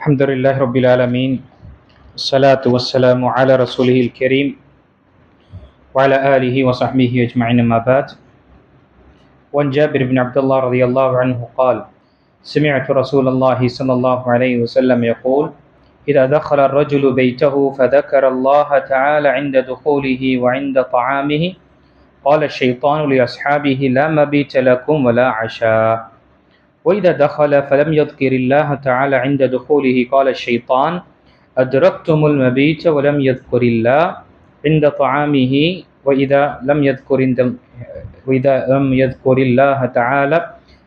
الحمد لله رب العالمين الصلاة والسلام على رسوله الكريم وعلى آله وصحبه أجمعين أما بعد وعن جابر بن عبد الله رضي الله عنه قال سمعت رسول الله صلى الله عليه وسلم يقول إذا دخل الرجل بيته فذكر الله تعالى عند دخوله وعند طعامه قال الشيطان لأصحابه لا مبيت لكم ولا عشاء وإذا دخل فلم يذكر الله تعالى عند دخوله قال الشيطان أدركتم المبيت ولم يذكر الله عند طعامه وإذا لم يذكر الله تعالى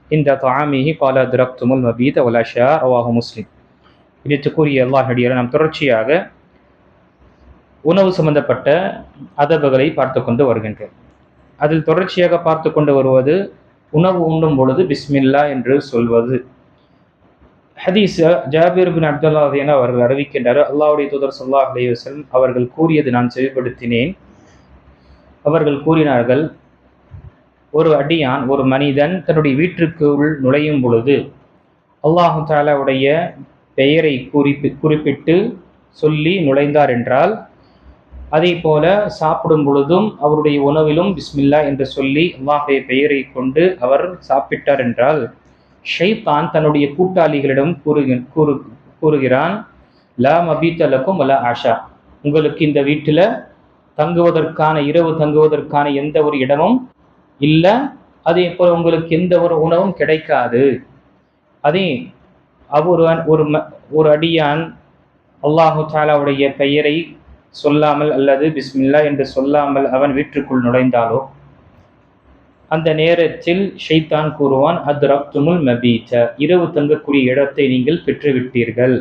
عند طعامه قال أدركتم المبيت والعشاء رواه مسلم. இதற்குரிய அல்லாஹ் அடியார் நாம் தொடர்ச்சியாக உணவு சம்பந்தப்பட்ட அதபுகளை பார்த்து கொண்டு வருகின்றோம். அதில் தொடர்ச்சியாக பார்த்து கொண்டு வருவது உணவு உண்ணும் பொழுது பிஸ்மில்லா என்று சொல்வது. ஹதீஸ் ஜாபிர் பின் அப்துல்லா அவர்கள் அறிவிக்கின்றார், அல்லாஹ்வுடைய தூதர் ஸல்லல்லாஹு அலைஹி வஸல்லம் அவர்கள் கூறியது நான் செவிப்படுத்தினேன். அவர்கள் கூறினார்கள், ஒரு அடியான் ஒரு மனிதன் தன்னுடைய வீட்டிற்குள் நுழையும் பொழுது அல்லாஹு தஆலாவுடைய பெயரை குறிப்பிட்டு சொல்லி நுழைந்தார் என்றால், அதே போல சாப்பிடும் பொழுதும் அவருடைய உணவிலும் பிஸ்மில்லா என்று சொல்லி அல்லாஹ்வுடைய பெயரை கொண்டு அவர் சாப்பிட்டார் என்றால், ஷைத்தான் தன்னுடைய கூட்டாளிகளிடம் கூறுகிறான், லா மபீத லக்கும் வலா ஆஷா, உங்களுக்கு இந்த வீட்டில் தங்குவதற்கான இரவு தங்குவதற்கான எந்த ஒரு இடமும் இல்லை, அதே போல உங்களுக்கு எந்த ஒரு உணவும் கிடைக்காது. அதே ஒரு அடியான் அல்லாஹு தஆலாவுடைய பெயரை சொல்லாமல் அல்லது பிஸ்மில்லா என்று சொல்லாமல் அவன் வீட்டுக்குள் நுழைந்தாலோ அந்த நேரத்தில் ஷைத்தான் கூறுவான், அத்ரக்துமுல் மபீத, இரவு தங்கக்கூடிய இடத்தை நீங்கள் பெற்றுவிட்டீர்கள்.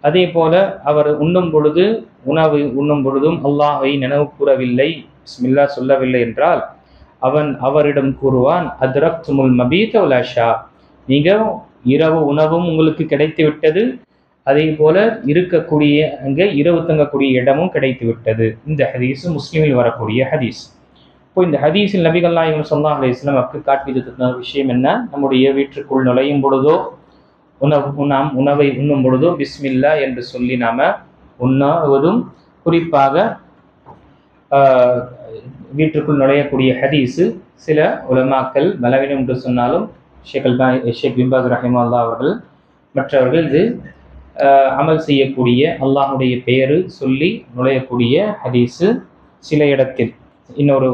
அதே போல அவர் உணவு உண்ணும் பொழுதும் அல்லாஹை நினைவு கூறவில்லை, பிஸ்மில்லா சொல்லவில்லை என்றால் அவரிடம் கூறுவான், அத்ரக்துமுல் மபீத வல் அஷா, நீங்கள் இரவு உணவும் உங்களுக்கு கிடைத்து விட்டது, அதே போல இருக்கக்கூடிய அங்கே இரவு தங்கக்கூடிய இடமும் கிடைத்து விட்டது. இந்த ஹதீஸ் முஸ்லிமில் வரக்கூடிய ஹதீஸ். இப்போ இந்த ஹதீஸில் நபிகள் நாயகம் ஸல்லல்லாஹு அலைஹி வஸல்லம் அவர்கள் காட்டியிருக்கிற விஷயம் என்ன? நம்முடைய வீட்டுக்குள் நுழையும் பொழுதோ நாம் உணவை உண்ணும் பொழுதோ பிஸ்மில்லா என்று சொல்லி நாம உண்ணாவதும், குறிப்பாக வீட்டுக்குள் நுழையக்கூடிய ஹதீஸு சில உலமாக்கள் பலவீனம் என்று சொன்னாலும் ஷேக் பின் பாஸ் ரஹிமஹுல்லாஹ் அவர்கள் மற்றவர்கள் இது அமல் செய்யக்கூடிய அல்லாஹுடைய பெயரு சொல்லி நுழையக்கூடிய ஹதீஸு சில இடத்தில் இன்னொரு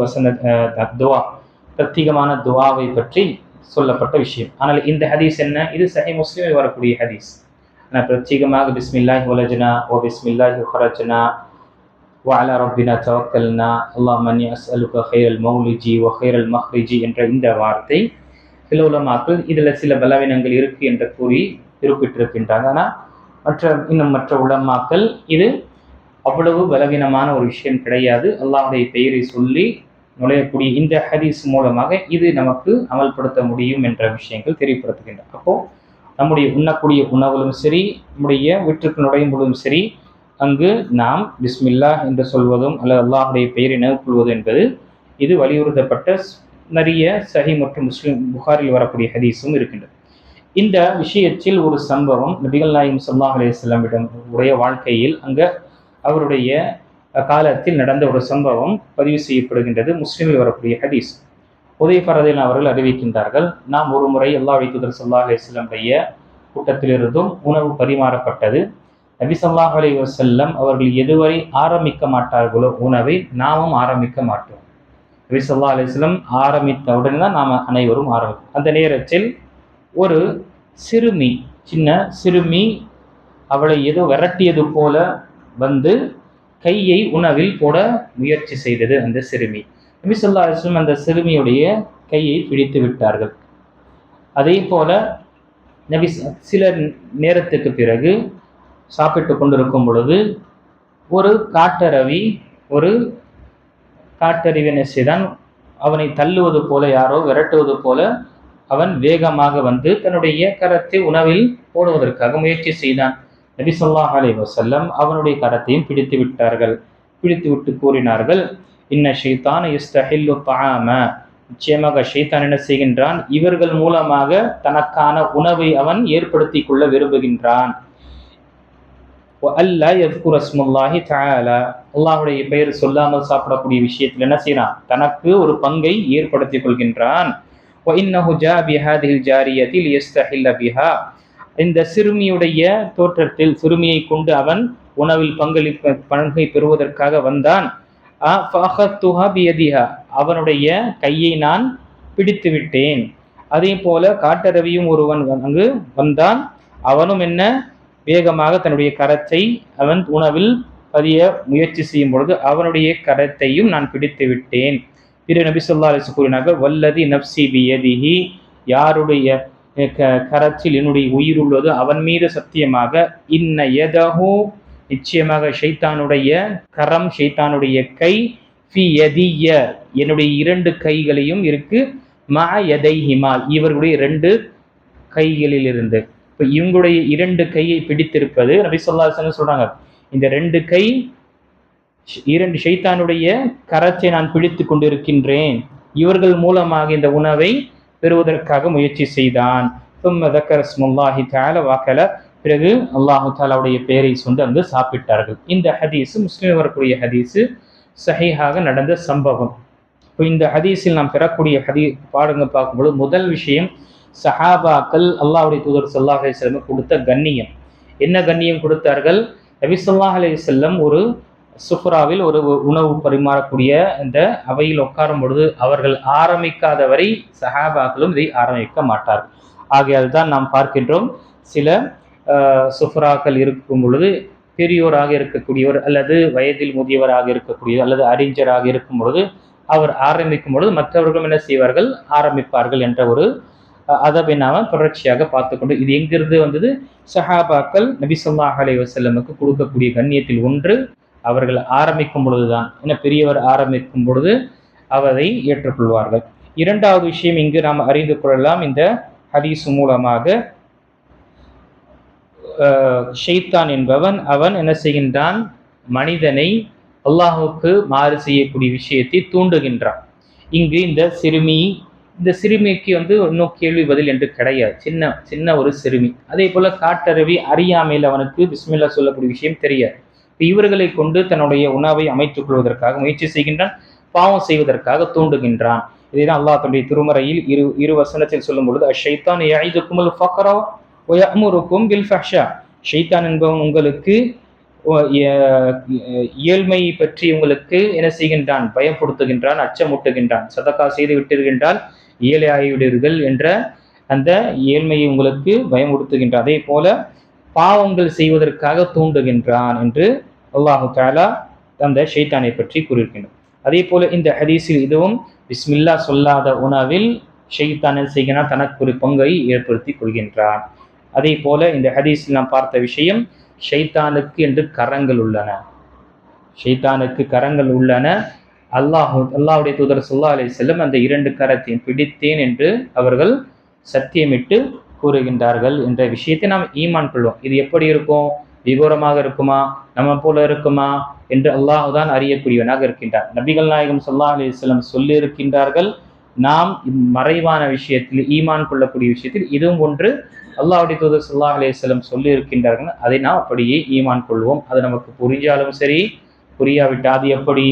துவா, பிரத்யேகமான துவாவை பற்றி சொல்லப்பட்ட விஷயம். ஆனால் இந்த ஹதீஸ் என்ன? இது சஹீஹ் முஸ்லிமில் வரக்கூடிய ஹதீஸ். ஆனால் பிரத்யேகமாக பிஸ்மில்லாஹி வலஜ்னா வ பிஸ்மில்லாஹி ஹரஜ்னா வ அலா ரப்பினா தவக்கல்னா அல்லாஹும்ம இன்னி அஸ்அலுக கைரல் மௌலிஜி வ கைரல் மஹ்ரிஜி என்ற இந்த வார்த்தை சில உலமாக்கள் இதில் சில பலவீனங்கள் இருக்கு என்று கூறி குறிப்பிட்டிருக்கின்றாங்க. ஆனால் மற்ற உலமாக்கள் இது அவ்வளவு பலவீனமான ஒரு விஷயம் கிடையாது, அல்லாஹ்வுடைய பெயரை சொல்லி நுழையக்கூடிய இந்த ஹதீஸ் மூலமாக இது நமக்கு அமல்படுத்த முடியும் என்ற விஷயங்கள் தெரியப்படுத்துகின்றன. அப்போ நம்முடைய உண்ணக்கூடிய உணவிலும் சரி, நம்முடைய வீட்டுக்கு நுழையும் பொழுதும் சரி, அங்கு நாம் பிஸ்மில்லா என்று சொல்வதும் அல்லது அல்லாஹ்வுடைய பெயரை நினைவுகொள்வது என்பது இது வலியுறுத்தப்பட்ட நிறைய சஹீஹ் மற்றும் முஸ்லிம் புகாரில் வரக்கூடிய ஹதீஸும் இருக்கின்றது. இந்த விஷயத்தில் ஒரு சம்பவம் நபிகள் நாயகம் ஸல்லல்லாஹு அலைஹி வஸல்லம் உடைய வாழ்க்கையில் அவருடைய காலத்தில் நடந்த ஒரு சம்பவம் பதிவு செய்யப்படுகின்றது. முஸ்லிமில் வரக்கூடிய ஹதீஸ். ஹுதைஃபா ரலியல்லாஹு அவர்கள் அறிவிக்கின்றார்கள், நாம் ஒரு முறை அல்லாஹ்வுடைய தூதர் ஸல்லல்லாஹு அலைஹி வஸல்லம் உடைய கூட்டத்திலிருந்தும் உணவு பரிமாறப்பட்டது. நபி ஸல்லல்லாஹு அலைஹி வஸல்லம் அவர்கள் எதுவரை ஆரம்பிக்க மாட்டார்களோ உணவை நாமும் ஆரம்பிக்க மாட்டோம். நபி ஸல்லல்லாஹு அலைஹி வஸல்லம் ஆரம்பித்த உடனே தான் நாம் அனைவரும் ஆரம்பிப்போம். அந்த நேரத்தில் ஒரு சின்ன சிறுமி அவளை ஏதோ விரட்டியது போல வந்து கையை உணவில் போட முயற்சி செய்தது அந்த சிறுமி. நபி ஸல்லல்லாஹு அலைஹி வஸல்லம் அந்த சிறுமியுடைய கையை பிடித்து விட்டார்கள். அதே போல நபி சில நேரத்துக்கு பிறகு சாப்பிட்டு கொண்டிருக்கும் பொழுது ஒரு காட்டரவி என்ன செய்தான், அவனை தள்ளுவது போல, யாரோ விரட்டுவது போல அவன் வேகமாக வந்து தன்னுடைய கரத்தை உணவில் போடுவதற்காக முயற்சி செய்தான். நபி ஸல்லல்லாஹு அலைஹி வஸல்லம் அவனுடைய கரத்தையும் பிடித்து விட்டார்கள். பிடித்துவிட்டு கூறினார்கள், இன்ன ஷைத்தான யஸ்தஹில்லு தஆம, நிச்சயமாக ஷைத்தான் என்ன செய்கின்றான், இவர்கள் மூலமாக தனக்கான உணவை அவன் ஏற்படுத்தி கொள்ள விரும்புகின்றான். அல்லா யذ்குர ஸ்முல்லாஹி தஆலா, அல்லாஹ்வுடைய பெயர் சொல்லாமல் சாப்பிடக்கூடிய விஷயத்தில் என்ன செய்யறான், தனக்கு ஒரு பங்கை ஏற்படுத்திக் கொள்கின்றான். வஇன்னஹு ஜா பிஹாதிஹில் ஜாரியதி லியஸ்தஹில்ல பிஹா, இந்த சிறுமியுடைய தோற்றத்தில் சிறுமியை கொண்டு அவன் உணவில் பங்கை பெறுவதற்காக வந்தான். அவனுடைய கையை நான் பிடித்து விட்டேன். அதே போல காட்டரவியும் ஒருவன் அங்கு வந்தான். அவனும் என்ன வேகமாக தன்னுடைய கரத்தை அவன் உணவில் பதிய முயற்சி செய்யும் பொழுது அவனுடைய கரத்தையும் நான் பிடித்து விட்டேன். திரு நபி ஸல்லல்லாஹு அலைஹி வஸல்லம் கூறினார்கள், வல்லதி நப்சி பியதிஹி, யாருடைய கரத்தில் என்னுடைய உயிர் உள்ளது அவன் மீது சத்தியமாக, இன்ன யதஹு, நிச்சயமாக ஷைத்தானுடைய கரம், ஷைத்தானுடைய கை, ஃபி யதிய, என்னுடைய இரண்டு கைகளையும் இருக்கு, மா யதைஹிமா, இவர்களுடைய இரண்டு கைகளில் இருந்து. இப்போ இவங்களுடைய இரண்டு கையை பிடித்திருப்பது நபி ஸல்லல்லாஹு அலைஹி வஸல்லம் சொல்றாங்க, இந்த ரெண்டு கை இரண்டு ஷைத்தானுடைய கரத்தை நான் பிடித்து கொண்டிருக்கின்றேன், இவர்கள் மூலமாக இந்த உணவை பெறுவதற்காக முயற்சி செய்தான். பிறகு அல்லாஹு தாலாவுடைய பெயரை சொந்து அங்கு சாப்பிட்டார்கள். இந்த ஹதீஸ் முஸ்லிம் வரக்கூடிய ஹதீஸு, சஹீஹாக நடந்த சம்பவம். இப்போ இந்த ஹதீஸில் நாம் பெறக்கூடிய பாடங்கள் பார்க்கும்போது முதல் விஷயம், சஹாபாக்கள் அல்லாஹ்வுடைய தூதர் ஸல்லல்லாஹு அலைஹி வஸல்லம் கொடுத்த கண்ணியம். என்ன கண்ணியம் கொடுத்தார்கள்? நபி ஸல்லல்லாஹு அலைஹி வஸல்லம் ஒரு சுஃப்ராவில் ஒரு உணவு பரிமாறக்கூடிய இந்த அவையில் உட்காரும் பொழுது அவர்கள் ஆரம்பிக்காத வரை சஹாபாக்களும் இதை ஆரம்பிக்க மாட்டார்கள். ஆகையால் தான் நாம் பார்க்கின்றோம், சில சுஃப்ராக்கள் இருக்கும் பொழுது பெரியோராக இருக்கக்கூடியவர் அல்லது வயதில் முதியவராக இருக்கக்கூடியவர் அல்லது அறிஞராக இருக்கும் பொழுது அவர் ஆரம்பிக்கும் பொழுது மற்றவர்களும் என்ன செய்வார்கள், ஆரம்பிப்பார்கள் என்ற ஒரு அதபை நாம தொடர்ச்சியாக பார்த்துக்கொண்டு, இது எங்கிருந்து வந்தது? சஹாபாக்கள் நபி ஸல்லல்லாஹு அலைஹி வஸல்லமுக்கு கொடுக்கக்கூடிய கண்ணியத்தில் ஒன்று, அவர்கள் ஆரம்பிக்கும் பொழுதுதான், ஏன்னா பெரியவர் ஆரம்பிக்கும் பொழுது அவரை ஏற்றுக்கொள்வார்கள். இரண்டாவது விஷயம் இங்கு நாம் அறிந்து கொள்ளலாம், இந்த ஹதீஸ் மூலமாக ஷைத்தான் என்பவன் அவன் என்ன செய்கின்றான், மனிதனை அல்லாஹுக்கு மாறு செய்யக்கூடிய விஷயத்தை தூண்டுகின்றான். இங்கு இந்த சிறுமிக்கு இன்னும் கேள்வி பதில் என்று கிடையாது, சின்ன ஒரு சிறுமி. அதே போல காட்டரவி அறியாமையில் அவனுக்கு பிஸ்மில்லா சொல்லக்கூடிய விஷயம் தெரியாது. இவர்களை கொண்டு தன்னுடைய உணவை அமைத்துக் கொள்வதற்காக முயற்சி செய்கின்றான், பாவம் செய்வதற்காக தூண்டுகின்றான். இதைதான் அல்லாஹ் தன்னுடைய திருமறையில் இரு வசனத்தில் சொல்லும் பொழுது, அஷைத்தான் யஇதுகுமுல் ஃபக்ர வ யஅமுருக்கும் பில் ஃபஹ்ஷா, ஷைத்தான் என்பவன் உங்களுக்கு ஏழ்மையை பற்றி உங்களுக்கு என்ன செய்கின்றான், பயப்படுத்துகின்றான், அச்சமூட்டுகின்றான். சதக்கா செய்து விட்டிருக்கின்றால் ஏழை ஆகிவிடுவீர்கள் என்ற அந்த ஏழ்மையை உங்களுக்கு பயமுறுத்துகின்றான். அதே போல பாவங்கள் செய்வதற்காக தூண்டுகின்றான் என்று அல்லாஹு தஆலா அந்த ஷைத்தானை பற்றி கூறியிருக்கின்றான். அதே போல இந்த ஹதீஸில் இதுவும் பிஸ்மில்லா சொல்லாத உணவில் ஷைத்தான் செய்கிறான், தனக்கு ஒரு பங்கை ஏற்படுத்தி கொள்கின்றான். அதே போல இந்த ஹதீஸில் நாம் பார்த்த விஷயம், ஷைத்தானுக்கு என்று கரங்கள் உள்ளன, ஷைத்தானுக்கு கரங்கள் உள்ளன. அல்லாஹ்வுடைய தூதர் ஸல்லல்லாஹு அலைஹி வஸல்லம் அந்த இரண்டு கரத்தையும் பிடித்தேன் என்று அவர்கள் சத்தியமிட்டு கூறுகின்றார்கள் என்ற விஷயத்தை நாம் ஈமான் கொள்வோம். இது எப்படி இருக்கும்? விகோரமாக இருக்குமா, நம்ம போல இருக்குமா என்று அல்லாஹ் தான் அறியக்கூடியவனாக இருக்கின்றார். நபிகள் நாயகம் ஸல்லல்லாஹு அலைஹி வஸல்லம் சொல்லி இருக்கின்றார்கள். நாம் மறைவான விஷயத்தில் ஈமான் கொள்ளக்கூடிய விஷயத்தில் இதுவும் ஒன்று. அல்லாஹ்வுடைய தூதர் ஸல்லல்லாஹு அலைஹி வஸல்லம் சொல்லி இருக்கின்றார்கள், அதை நாம் அப்படியே ஈமான் கொள்வோம். அது நமக்கு புரிஞ்சாலும் சரி, புரியாவிட்டால் அது எப்படி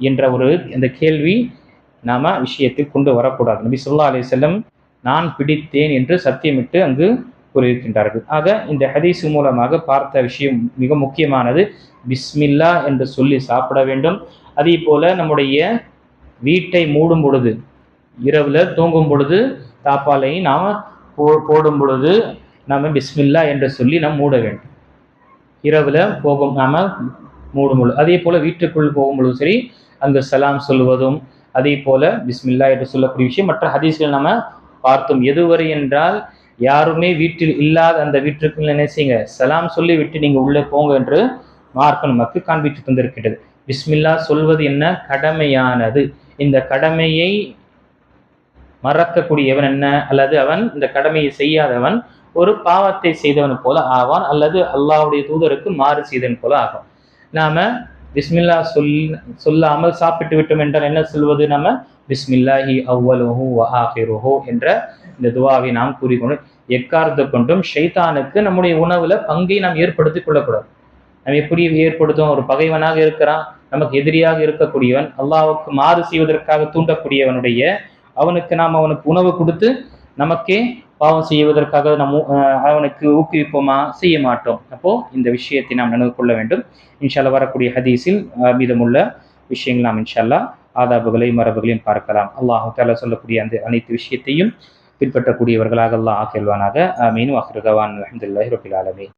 என்ற இந்த கேள்வி நாம விஷயத்தை கொண்டு வரக்கூடாது. நபி ஸல்லல்லாஹு அலைஹி வஸல்லம் நான் பிடித்தேன் என்று சத்தியமிட்டு அங்கு கூறியிருக்கின்றார்கள். ஆக இந்த ஹதீஸ் மூலமாக பார்த்த விஷயம் மிக முக்கியமானது, பிஸ்மில்லா என்று சொல்லி சாப்பிட வேண்டும். அதே போல நம்முடைய வீட்டை மூடும் பொழுது, இரவுல தூங்கும் பொழுது தாப்பாலை நாம போடும் பொழுது நாம பிஸ்மில்லா என்று சொல்லி நாம் மூட வேண்டும். இரவுல நாம மூடும் பொழுது, அதே போல வீட்டுக்குள் போகும் பொழுது சரி, அங்கு சலாம் சொல்வதும் அதே போல பிஸ்மில்லா என்று சொல்லக்கூடிய விஷயம் மற்ற ஹதீஸ்கள் நாம பார்த்தோம். எதுவரை என்றால், யாருமே வீட்டில் இல்லாத அந்த வீட்டிற்கு என்ன செய்யுங்க, சலாம் சொல்லி விட்டு நீங்க உள்ளே போங்க என்று மார்க்கம் நமக்கு காண்பித்து தந்திருக்கிறது. பிஸ்மில்லா சொல்வது என்ன, கடமையானது. இந்த கடமையை மறக்கக்கூடியவன் என்ன, அல்லது அவன் இந்த கடமையை செய்யாதவன் ஒரு பாவத்தை செய்தவன் போல ஆவான், அல்லது அல்லாஹ்வுடைய தூதருக்கு மாறு செய்தவன் போல ஆகும். நாம பிஸ்மில்லா சொல்லாமல் சாப்பிட்டு விட்டோம் என்றால் என்ன சொல்வது, நம்ம பிஸ்மில்லாஹி அவ்வலுஹு வ ஆஹிருஹு என்ற இந்த துவாவை நாம் கூறிக்கொண்டு எக்காரத்தை கொண்டும் ஷைத்தானுக்கு நம்முடைய உணவுல பங்கை நாம் ஏற்படுத்திக் கொள்ளக்கூடாது. நம்ம எப்படி ஏற்படுத்தும்? ஒரு பகைவனாக இருக்கிறான், நமக்கு எதிரியாக இருக்கக்கூடியவன், அல்லாஹ்வுக்கு மாறு செய்வதற்காக தூண்டக்கூடியவனுடைய அவனுக்கு உணவு கொடுத்து நமக்கே பாவம் செய்வதற்காக அவனுக்கு ஊக்குவிப்போமா? செய்ய மாட்டோம். அப்போ இந்த விஷயத்தை நாம் நினைவு கொள்ள வேண்டும். இன்ஷால்லா வரக்கூடிய ஹதீஸில் மீதமுள்ள விஷயங்கள் நாம் இன்ஷால்லா ஆதாபுகளையும் மரபுகளையும் பார்க்கலாம். அல்லாஹு தஆலா சொல்லக்கூடிய அந்த அனைத்து விஷயத்தையும் பின்பற்றக்கூடியவர்களாக அல்லாஹ் ஆக்கில்வானாக. ஆமீன். வ ஆகிரு தஅவானா அல்ஹம்துலில்லாஹி ரப்பில் ஆலமீன்.